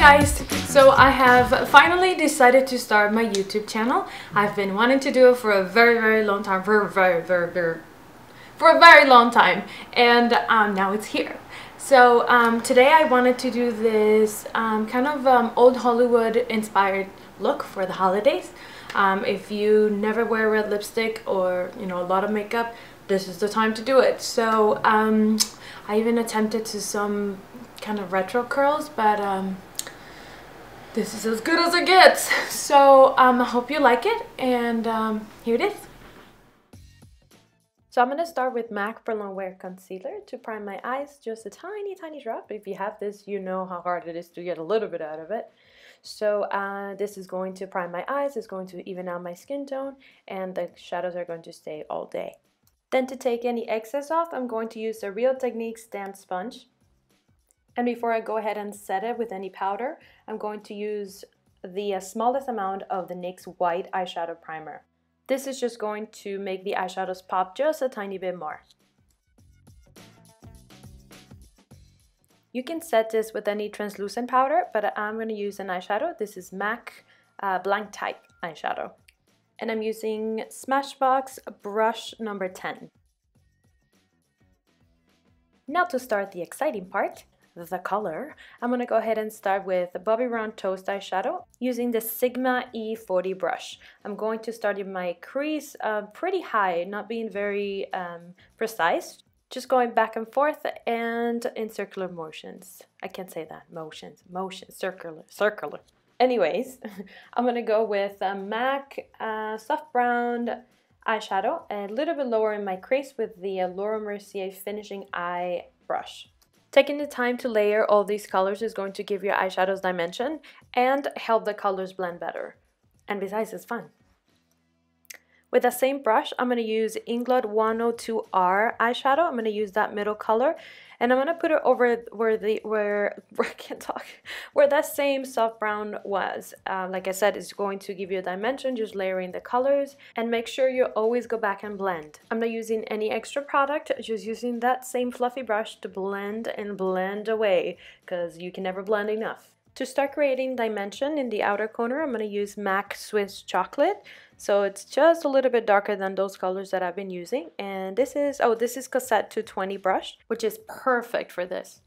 guys! So I have finally decided to start my YouTube channel. I've been wanting to do it for a very long time, for a very long time, and now it's here. So today I wanted to do this kind of old Hollywood inspired look for the holidays. If you never wear red lipstick or a lot of makeup, this is the time to do it. So I even attempted to some kind of retro curls, but this is as good as it gets. So I hope you like it, and here it is. So I'm going to start with MAC Prolongwear Concealer to prime my eyes, just a tiny drop. If you have this, you know how hard it is to get a little bit out of it. So this is going to prime my eyes, it's going to even out my skin tone, and the shadows are going to stay all day. Then to take any excess off, I'm going to use the Real Techniques Stamped Sponge. And before I go ahead and set it with any powder, I'm going to use the smallest amount of the NYX White Eyeshadow Primer. This is just going to make the eyeshadows pop just a tiny bit more. You can set this with any translucent powder, but I'm going to use an eyeshadow. This is MAC Blanc type eyeshadow. And I'm using Smashbox Brush number 10. Now to start the exciting part, the color, I'm going to go ahead and start with Bobbi Brown Toast eyeshadow using the Sigma E40 brush. I'm going to start in my crease pretty high, not being very precise, just going back and forth and in circular motions. I can't say that, motions, circular. Anyways, I'm going to go with MAC Soft Brown eyeshadow, a little bit lower in my crease with the Laura Mercier Finishing Eye brush. Taking the time to layer all these colors is going to give your eyeshadows dimension and help the colors blend better. And besides, it's fun. With that same brush, I'm going to use Inglot 102R eyeshadow. I'm going to use that middle color, and I'm going to put it over where that same soft brown was. Like I said, it's going to give you a dimension, just layering the colors, and make sure you always go back and blend. I'm not using any extra product, just using that same fluffy brush to blend and blend away, because you can never blend enough. To start creating dimension in the outer corner, I'm going to use MAC Swiss Chocolate. So it's just a little bit darker than those colors that I've been using. And this is Cassette 220 brush, which is perfect for this.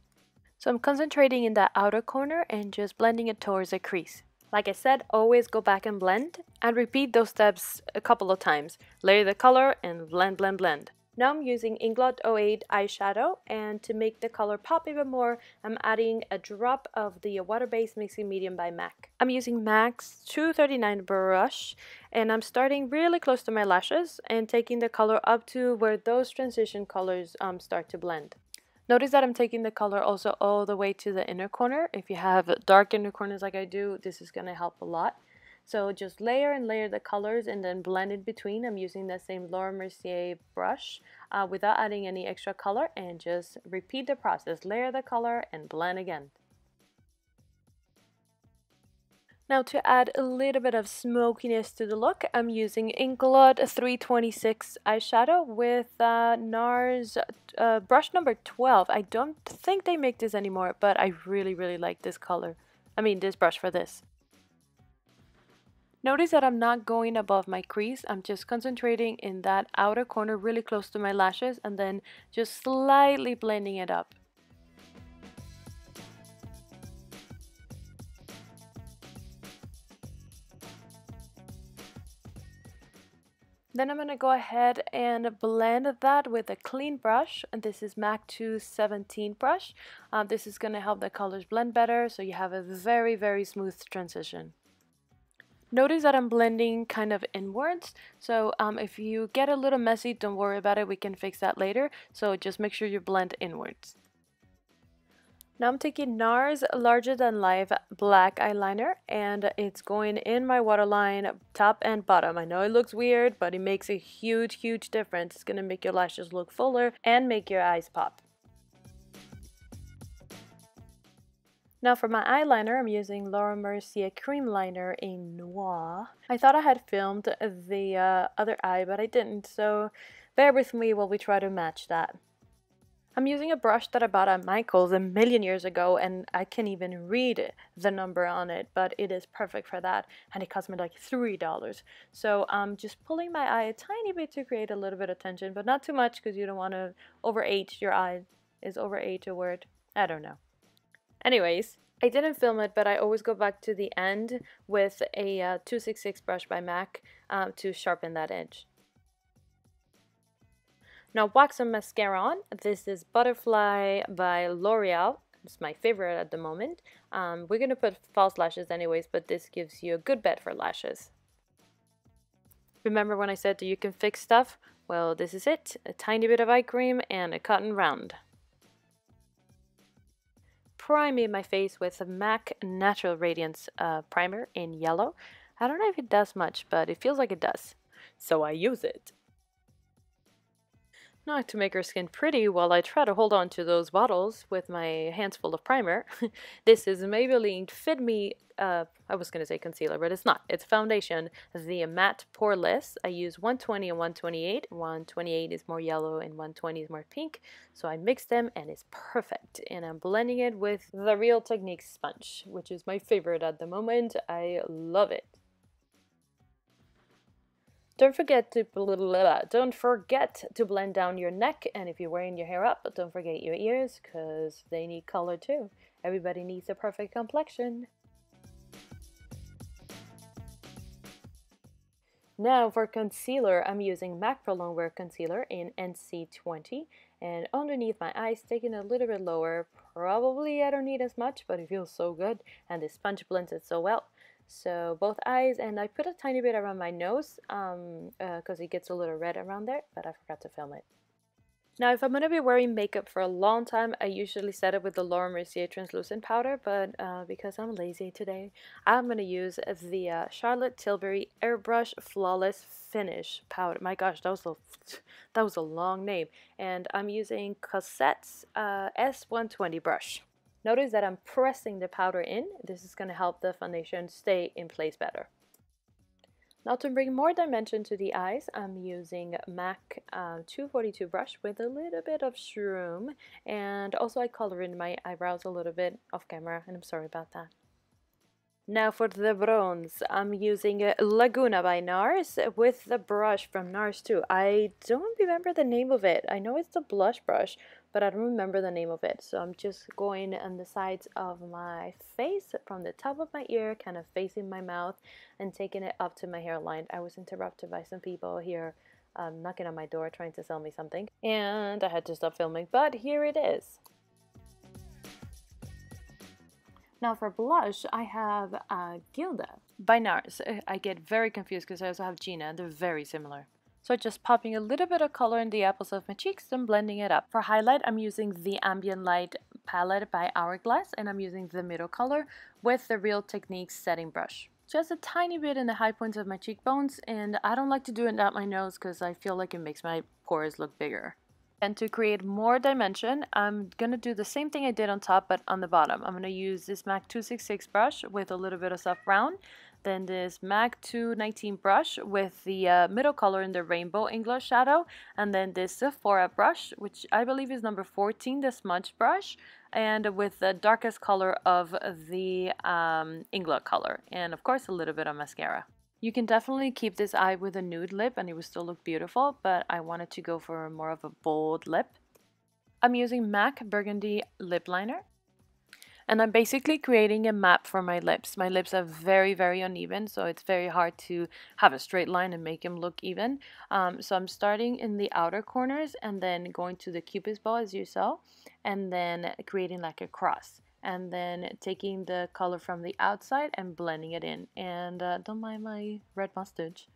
So I'm concentrating in that outer corner and just blending it towards the crease. Like I said, always go back and blend, and repeat those steps a couple of times. Layer the color and blend. Now I'm using Inglot 08 eyeshadow, and to make the color pop even more, I'm adding a drop of the water-based mixing medium by MAC. I'm using MAC's 239 brush, and I'm starting really close to my lashes and taking the color up to where those transition colors start to blend. Notice that I'm taking the color also all the way to the inner corner. If you have dark inner corners like I do, this is going to help a lot. So just layer and layer the colors and then blend in between. I'm using the same Laura Mercier brush without adding any extra color, and just repeat the process. Layer the color and blend again. Now to add a little bit of smokiness to the look, I'm using Inglot 326 eyeshadow with NARS brush number 12. I don't think they make this anymore, but I really like this color. This brush for this. Notice that I'm not going above my crease. I'm just concentrating in that outer corner really close to my lashes, and then just slightly blending it up. Then I'm going to go ahead and blend that with a clean brush, and this is MAC 217 brush. This is going to help the colors blend better, so you have a very smooth transition. Notice that I'm blending kind of inwards, so if you get a little messy, don't worry about it, we can fix that later. So just make sure you blend inwards. Now I'm taking NARS Larger Than Life Black Eyeliner, and it's going in my waterline, top and bottom. I know it looks weird, but it makes a huge difference. It's going to make your lashes look fuller and make your eyes pop. Now for my eyeliner, I'm using Laura Mercier Cream Liner in Noir. I thought I had filmed the other eye, but I didn't, so bear with me while we try to match that. I'm using a brush that I bought at Michael's a million years ago, and I can't even read the number on it, but it is perfect for that, and it cost me like $3. So I'm just pulling my eye a tiny bit to create a little bit of tension, but not too much because you don't want to overage your eye. Is overage a word? I don't know. Anyways, I didn't film it, but I always go back to the end with a 266 brush by MAC to sharpen that edge. Now wax some mascara on. This is Butterfly by L'Oreal. It's my favorite at the moment. We're going to put false lashes anyways, but this gives you a good bet for lashes. Remember when I said that you can fix stuff? Well, this is it. A tiny bit of eye cream and a cotton round. Priming my face with a MAC Natural Radiance primer in yellow. I don't know if it does much, but it feels like it does. So I use it. Now to make her skin pretty while I try to hold on to those bottles with my hands full of primer. This is Maybelline Fit Me, I was going to say concealer, but it's not. It's foundation, the matte poreless. I use 120 and 128. 128 is more yellow and 120 is more pink. So I mix them and it's perfect. And I'm blending it with the Real Techniques sponge, which is my favorite at the moment. I love it. Don't forget to blend down your neck, and if you're wearing your hair up, don't forget your ears because they need color too. Everybody needs a perfect complexion. Now for concealer, I'm using MAC Prolongwear concealer in NC20, and underneath my eyes, taking it a little bit lower. Probably I don't need as much, but it feels so good, and the sponge blends it so well. So both eyes, and I put a tiny bit around my nose because it gets a little red around there, but I forgot to film it. Now, if I'm going to be wearing makeup for a long time, I usually set it with the Laura Mercier translucent powder, but because I'm lazy today, I'm going to use the Charlotte Tilbury Airbrush Flawless Finish powder. My gosh, that was a long name. And I'm using Cosette's S120 brush. Notice that I'm pressing the powder in. This is going to help the foundation stay in place better. Now to bring more dimension to the eyes, I'm using MAC 242 brush with a little bit of shroom, and also I color in my eyebrows a little bit off camera, and I'm sorry about that. Now for the bronze, I'm using Laguna by NARS with the brush from NARS too. I don't remember the name of it. I know it's the blush brush, but I don't remember the name of it. So I'm just going on the sides of my face, from the top of my ear, kind of facing my mouth, and taking it up to my hairline. I was interrupted by some people here knocking on my door trying to sell me something, and I had to stop filming, but here it is. Now for blush, I have Gilda by NARS. I get very confused because I also have Gina, and they're very similar. So just popping a little bit of color in the apples of my cheeks and blending it up. For highlight, I'm using the Ambient Light palette by Hourglass, and I'm using the middle color with the Real Techniques setting brush. Just a tiny bit in the high points of my cheekbones, and I don't like to do it at my nose because I feel like it makes my pores look bigger. And to create more dimension, I'm going to do the same thing I did on top, but on the bottom. I'm going to use this MAC 266 brush with a little bit of soft brown. Then this MAC 219 brush with the middle color in the rainbow English shadow. And then this Sephora brush, which I believe is number 14, the smudge brush. And with the darkest color of the Ingla color. And of course, a little bit of mascara. You can definitely keep this eye with a nude lip and it will still look beautiful, but I wanted to go for more of a bold lip. I'm using MAC Burgundy lip liner, and I'm basically creating a map for my lips. My lips are very, very uneven, so it's very hard to have a straight line and make them look even. So I'm starting in the outer corners and then going to the cupid's bow as you saw, and then creating like a cross. And then taking the color from the outside and blending it in. And don't mind my red mustache.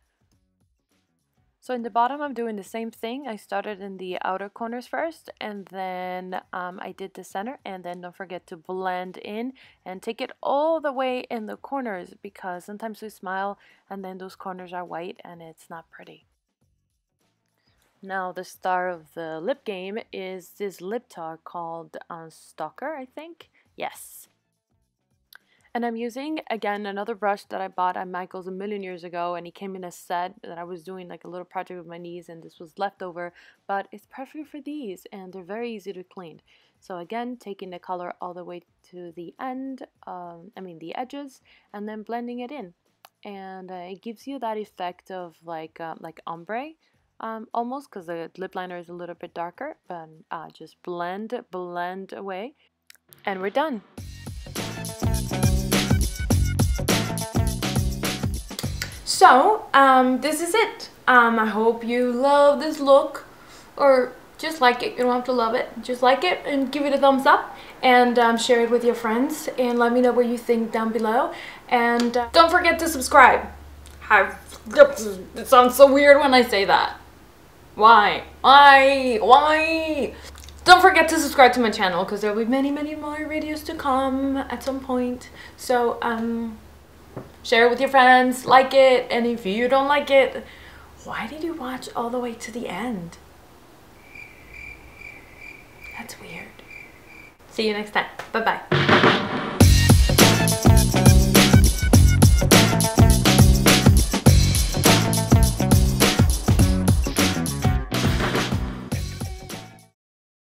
So in the bottom I'm doing the same thing. I started in the outer corners first, and then I did the center, and then don't forget to blend in and take it all the way in the corners, because sometimes we smile and then those corners are white and it's not pretty. Now the star of the lip game is this lip tog called Stalker, I think. Yes. And I'm using, again, another brush that I bought at Michael's a million years ago, and he came in a set that I was doing like a little project with my niece, and this was leftover, but it's perfect for these, and they're very easy to clean. So again, taking the color all the way to the end, the edges, and then blending it in. And it gives you that effect of like ombre, almost, because the lip liner is a little bit darker, but just blend away, and we're done. So, this is it. I hope you love this look, or just like it. You don't have to love it. Just like it and give it a thumbs up, and share it with your friends, and let me know what you think down below. And don't forget to subscribe. It sounds so weird when I say that. Why? Don't forget to subscribe to my channel, because there will be many more videos to come at some point. So, share it with your friends, like it, and if you don't like it, why did you watch all the way to the end? That's weird. See you next time. Bye-bye.